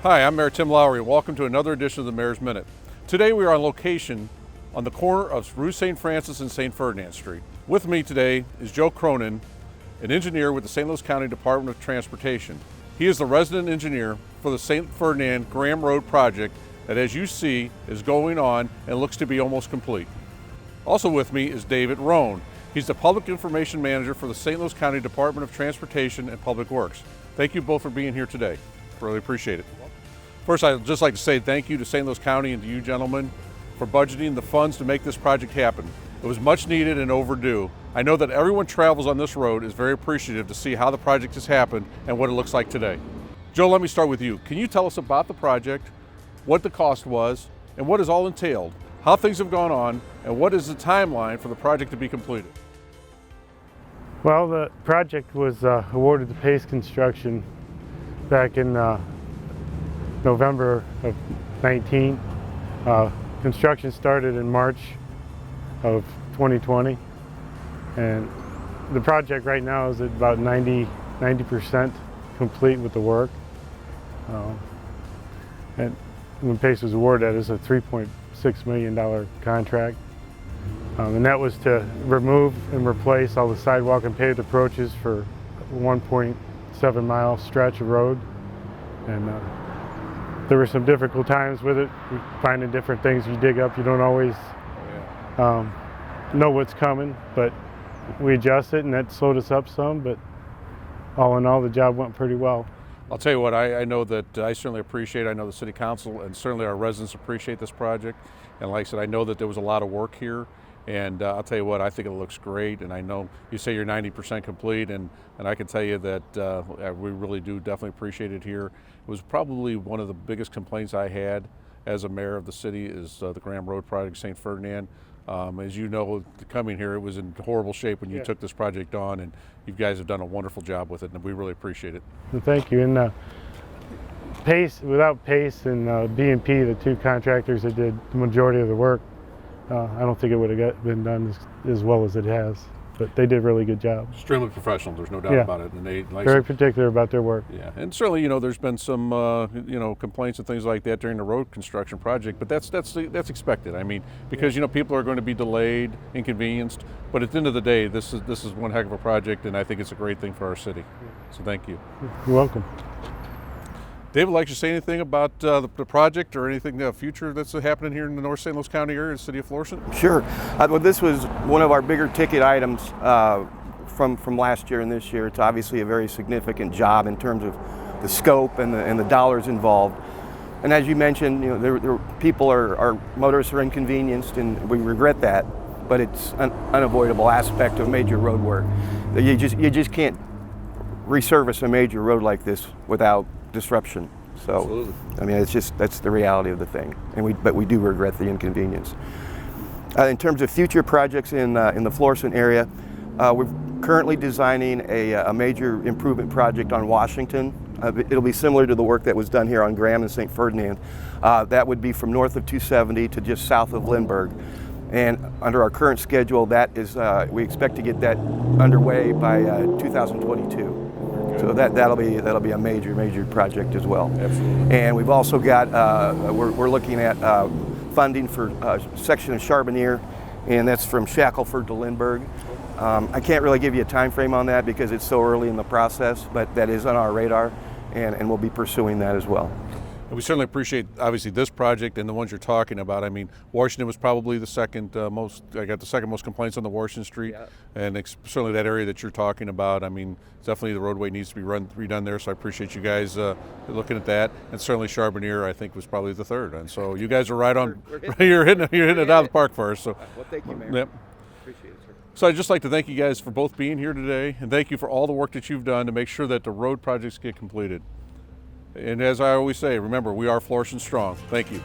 Hi, I'm Mayor Tim Lowry. Welcome to another edition of the Mayor's Minute. Today we are on location on the corner of Rue St. Francis and St. Ferdinand Street. With me today is Joe Cronin, an engineer with the St. Louis County Department of Transportation. He is the resident engineer for the St. Ferdinand Graham Road project that, as you see, is going on and looks to be almost complete. Also with me is David Roan. He's the Public Information Manager for the St. Louis County Department of Transportation and Public Works. Thank you both for being here today. Really appreciate it. First, I'd just like to say thank you to St. Louis County and to you gentlemen for budgeting the funds to make this project happen. It was much needed and overdue. I know that everyone travels on this road is very appreciative to see how the project has happened and what it looks like today. Joe, let me start with you. Can you tell us about the project, what the cost was, and what is all entailed, how things have gone on, and what is the timeline for the project to be completed? Well, the project was awarded to Pace Construction back in November of 19. Construction started in March of 2020, and the project right now is at about 90% complete with the work. And when Pace was awarded that, it was a $3.6 million contract. And that was to remove and replace all the sidewalk and paved approaches for a 1.7 mile stretch of road. And there were some difficult times with it, finding different things you dig up. You don't always know what's coming, but we adjusted and that slowed us up some, but all in all the job went pretty well. I'll tell you what, I know that I certainly appreciate, I know the City Council and certainly our residents appreciate this project. And like I said, I know that there was a lot of work here. And I'll tell you what, I think it looks great, and I know you say you're 90% complete, and I can tell you that we really do definitely appreciate it here. It was probably one of the biggest complaints I had as a mayor of the city is the Graham Road project, St. Ferdinand. As you know, coming here, it was in horrible shape when you took this project on, and you guys have done a wonderful job with it, and we really appreciate it. Well, thank you. And Pace, without Pace and B&P, the two contractors that did the majority of the work, I don't think it would have been done as well as it has, but they did a really good job. Extremely professional, there's no doubt about it. And they very particular about their work. Yeah, and certainly, you know, there's been some, complaints and things like that during the road construction project, but that's expected. I mean, because, people are going to be delayed, inconvenienced, but at the end of the day, this is one heck of a project, and I think it's a great thing for our city. So thank you. You're welcome. David, would like to say anything about the project or anything future that's happening here in the North St. Louis County area, the city of Florissant? Sure. Well, this was one of our bigger ticket items from last year and this year. It's obviously a very significant job in terms of the scope and the dollars involved. And as you mentioned, motorists are inconvenienced, and we regret that. But it's an unavoidable aspect of major road work. You just can't resurface a major road like this without disruption. So, absolutely. I mean, that's the reality of the thing, but we do regret the inconvenience. In terms of future projects in the Florissant area, we're currently designing a major improvement project on Washington. It'll be similar to the work that was done here on Graham and St. Ferdinand. That would be from north of 270 to just south of Lindbergh. And under our current schedule, we expect to get that underway by 2022. So that'll be a major project as well. Absolutely. And we've also got we're looking at funding for a section of Charbonnier, and that's from Shackelford to Lindbergh. I can't really give you a time frame on that because it's so early in the process, but that is on our radar, and we'll be pursuing that as well. And we certainly appreciate, obviously, this project and the ones you're talking about. I mean, Washington was probably the second most complaints on the Washington Street. Yeah. And certainly that area that you're talking about, I mean, definitely the roadway needs to be redone there, so I appreciate you guys looking at that. And certainly Charbonnier, I think, was probably the third. And so you guys are right on, you're hitting it out of the park for us. So. Well, thank you, Mayor. Yep. Appreciate it, sir. So I'd just like to thank you guys for both being here today, and thank you for all the work that you've done to make sure that the road projects get completed. And as I always say, remember, we are Florissant strong. Thank you.